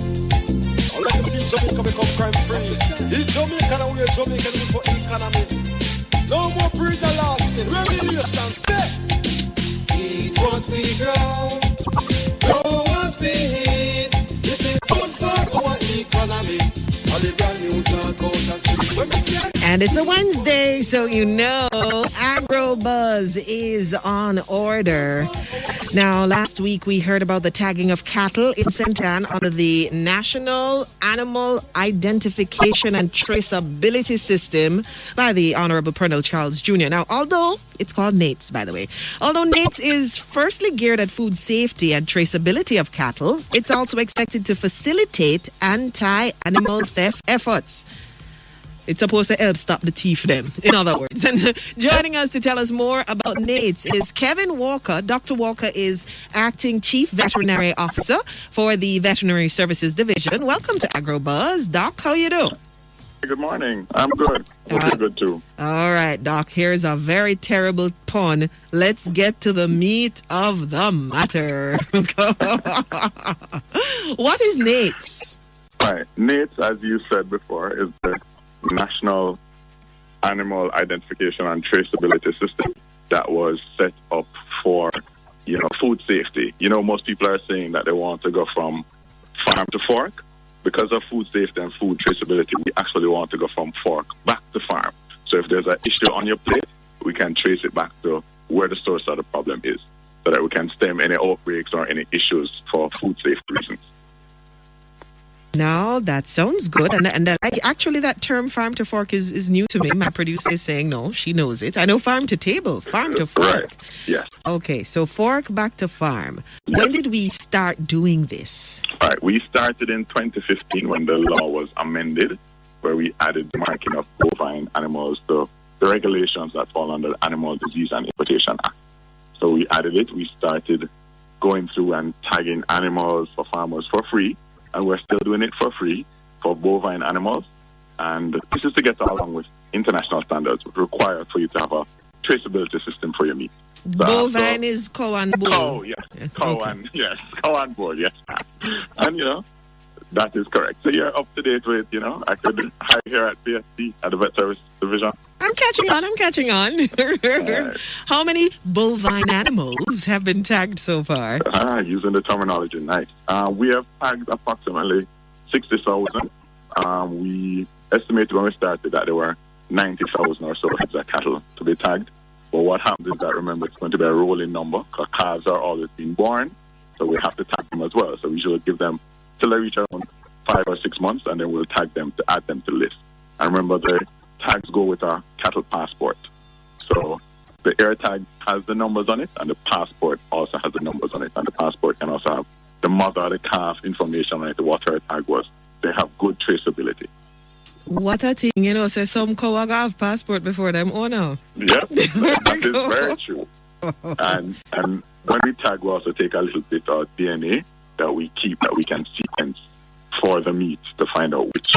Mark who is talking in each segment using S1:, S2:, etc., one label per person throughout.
S1: I'll let you see Jamaica become crime free. In Jamaica, and we're Jamaican for economy. No more breeder lasting. Remediation set. Eat what we grow. Grow what we eat. This is good for our economy. All the brand new dark out and sweet.
S2: And it's a Wednesday, so you know Agro Buzz is on order. Now, last week we heard about the tagging of cattle in St. Ann under the National Animal Identification and Traceability System by the Honorable Pernell Charles Jr. Now, although it's called NAITS, by the way, although NAITS is firstly geared at food safety and traceability of cattle, it's also expected to facilitate anti-animal theft efforts. It's supposed to help stop the thief them, in other words. And joining us to tell us more about NAITS is Kevin Walker. Dr. Walker is Acting Chief Veterinary Officer for the Veterinary Services Division. Welcome to AgroBuzz. Doc, how you doing?
S3: Good morning. I'm good. Hope you're good too.
S2: All right, Doc. Here's a very terrible pun. Let's get to the meat of the matter. What is NAITS?
S3: Right. NAITS, as you said before, is the National Animal Identification and Traceability System that was set up for, food safety. Most people are saying that they want to go from farm to fork. Because of food safety and food traceability, we actually want to go from fork back to farm. So if there's an issue on your plate, we can trace it back to where the source of the problem is, so that we can stem any outbreaks or any issues for food safety reasons.
S2: No, that sounds good. And actually, that term farm to fork is new to me. My producer is saying, no, she knows it. I know farm to table, farm to fork.
S3: Right, yes.
S2: Okay, so fork back to farm. Yes. When did we start doing this?
S3: All right, we started in 2015 when the law was amended, where we added the marking of bovine animals to the regulations that fall under the Animal Disease and Importation Act. So we added it. We started going through and tagging animals for farmers for free. And we're still doing it for free for bovine animals. And this is to get along with international standards, which require for you to have a traceability system for your meat.
S2: Bovine is cow and bull.
S3: Cow, yes. Cow and bull, yes. And, that is correct. So you're up to date with, I could hire here at PSC, at the Vet Services Division.
S2: I'm catching on. How many bovine animals have been tagged so far?
S3: Using the terminology, nice. We have tagged approximately 60,000. We estimated when we started that there were 90,000 or so heads of cattle to be tagged. But what happens is that, remember, it's going to be a rolling number because calves are always being born, so we have to tag them as well. So we should give them till they reach around 5 or 6 months, and then we'll tag them to add them to the list. And remember, the tags go with our cattle passport. So the air tag has the numbers on it, and the passport also has the numbers on it. And the passport can also have the mother, the calf information on it, what her tag was. They have good traceability.
S2: What a thing, say some cow have passport before them owner.
S3: Yep, that is very true. And when we tag, we also take a little bit of DNA that we keep, that we can sequence for the meat to find out which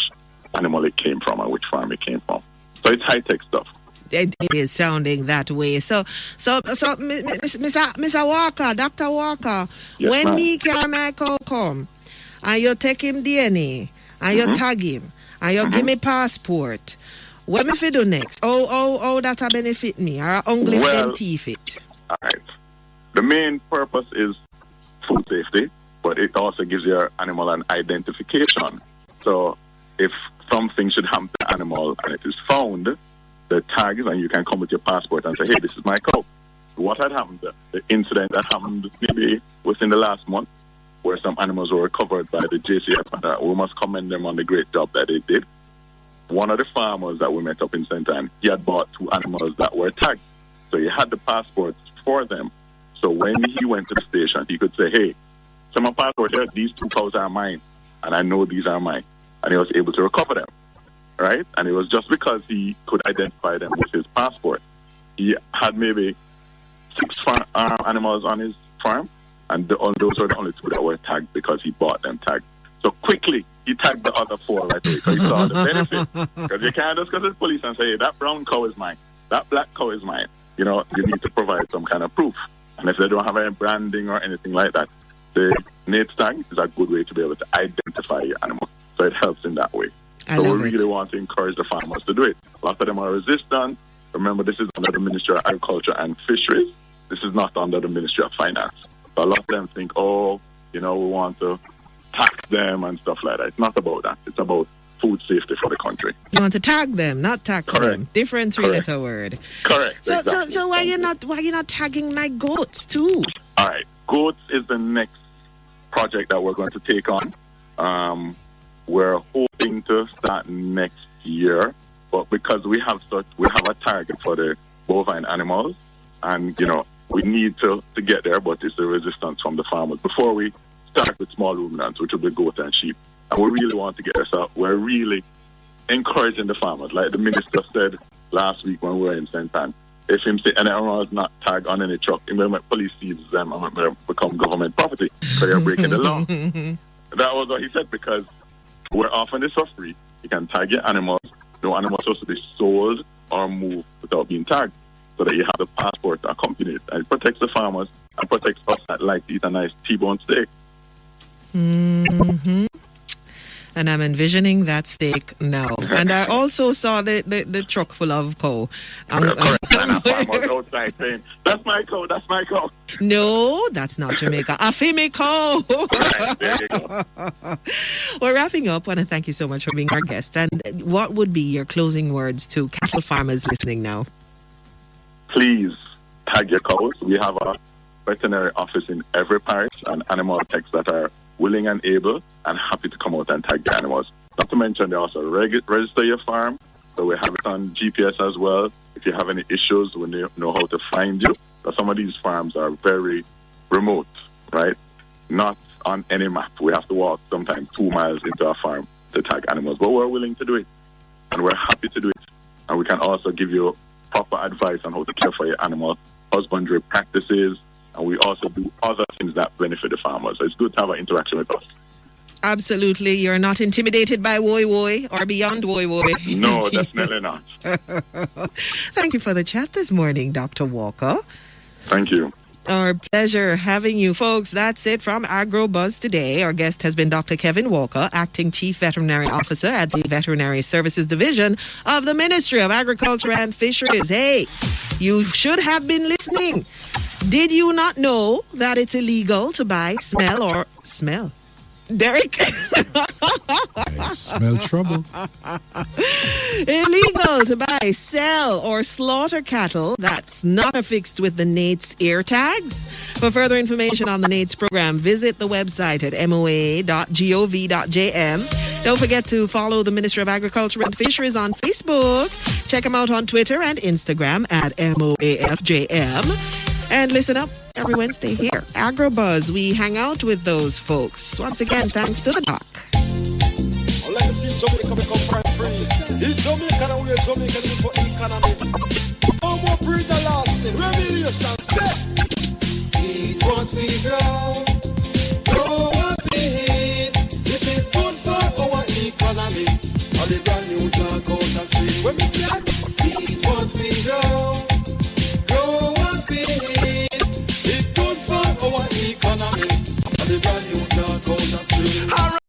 S3: animal it came from and which farm it came from. So it's high-tech stuff.
S2: It is sounding that way. So, Mr. Walker, Dr. Walker,
S3: yes,
S2: when
S3: ma'am.
S2: me carry my cow come, and you take him DNA, and you tag him, and you give me passport, what me fi do next? Oh, that a benefit me, or only them teeth it?
S3: All right. The main purpose is food safety, but it also gives your animal an identification. So if something should happen to the animal and it is found, the tags, and you can come with your passport and say, hey, this is my cow. What had happened? The incident that happened maybe within the last month, where some animals were recovered by the JCF, and we must commend them on the great job that they did. One of the farmers that we met up in St. Ann, he had bought 2 animals that were tagged. So he had the passports for them. So when he went to the station, he could say, hey, so my passport here, these 2 cows are mine, and I know these are mine. And he was able to recover them, right? And it was just because he could identify them with his passport. He had maybe 6 animals on his farm, and those were the only 2 that were tagged because he bought them tagged. So quickly, he tagged the other 4 right away because he saw the benefit. Because you can't just go to the police and say, hey, that brown cow is mine, that black cow is mine. You need to provide some kind of proof. And if they don't have any branding or anything like that, the NAITS tag is a good way to be able to identify your animal. So it helps in that way. So we really want to encourage the farmers to do it. A lot of them are resistant. Remember, this is under the Ministry of Agriculture and Fisheries. This is not under the Ministry of Finance. So a lot of them think, we want to tax them and stuff like that. It's not about that. It's about food safety for the country.
S2: You want to tag them, not tax them. Different three-letter word.
S3: Correct.
S2: So,
S3: exactly.
S2: so why you not tagging my goats too?
S3: All right, goats is the next project that we're going to take on. We're hoping to start next year, but because we have a target for the bovine animals, and we need to get there, but it's the resistance from the farmers before we start with small ruminants, which will be goat and sheep. And we really want to get there, so we're really encouraging the farmers. Like the minister said last week when we were in St. Ann, if him say any animal is not tagged on any truck, when police seizes them and they become government property, so they're breaking the law. That was what he said, because we're offering this for free. You can tag your animals. No animal is supposed to be sold or moved without being tagged, so that you have the passport to accompany it. And it protects the farmers and protects us that like to eat a nice T-bone steak.
S2: Mm-hmm. And I'm envisioning that steak now. And I also saw the truck full of cow.
S3: Correct. And a farmer outside saying, that's my cow.
S2: No, that's not Jamaica. Afimi cow.
S3: Right, there you go.
S2: We're wrapping up. I want to thank you so much for being our guest. And what would be your closing words to cattle farmers listening now?
S3: Please tag your cows. We have a veterinary office in every parish and animal techs that are willing and able and happy to come out and tag the animals. Not to mention, they also register your farm. So we have it on GPS as well. If you have any issues, we know how to find you. But some of these farms are very remote, right? Not on any map. We have to walk sometimes 2 miles into our farm to tag animals. But we're willing to do it. And we're happy to do it. And we can also give you proper advice on how to care for your animal, husbandry practices, and we also do other things that benefit the farmers. So it's good to have an interaction with us.
S2: Absolutely. You're not intimidated by woy or beyond woy.
S3: No, definitely not.
S2: Thank you for the chat this morning, Dr. Walker.
S3: Thank you.
S2: Our pleasure having you, folks. That's it from AgroBuzz today. Our guest has been Dr. Kevin Walker, Acting Chief Veterinary Officer at the Veterinary Services Division of the Ministry of Agriculture and Fisheries. Hey, you should have been listening. Did you not know that it's illegal to buy, smell? Derek?
S1: I smell trouble.
S2: Illegal to buy, sell, or slaughter cattle that's not affixed with the NAITS ear tags. For further information on the NAITS program, visit the website at moa.gov.jm. Don't forget to follow the Ministry of Agriculture and Fisheries on Facebook. Check them out on Twitter and Instagram at MOAFJM. And listen up every Wednesday here, AgroBuzz. We hang out with those folks. Once again, thanks to the doc.
S1: Let me see Jamaica become crime free. In Jamaica, and we're Jamaican for economy. No more breed the lasting. Revelation set. Eat what we grow what we eat. This is good for our economy. All the brand new talk out the street. When we say eat what we grow what we eat. It's good for our economy. All the brand new talk out the street.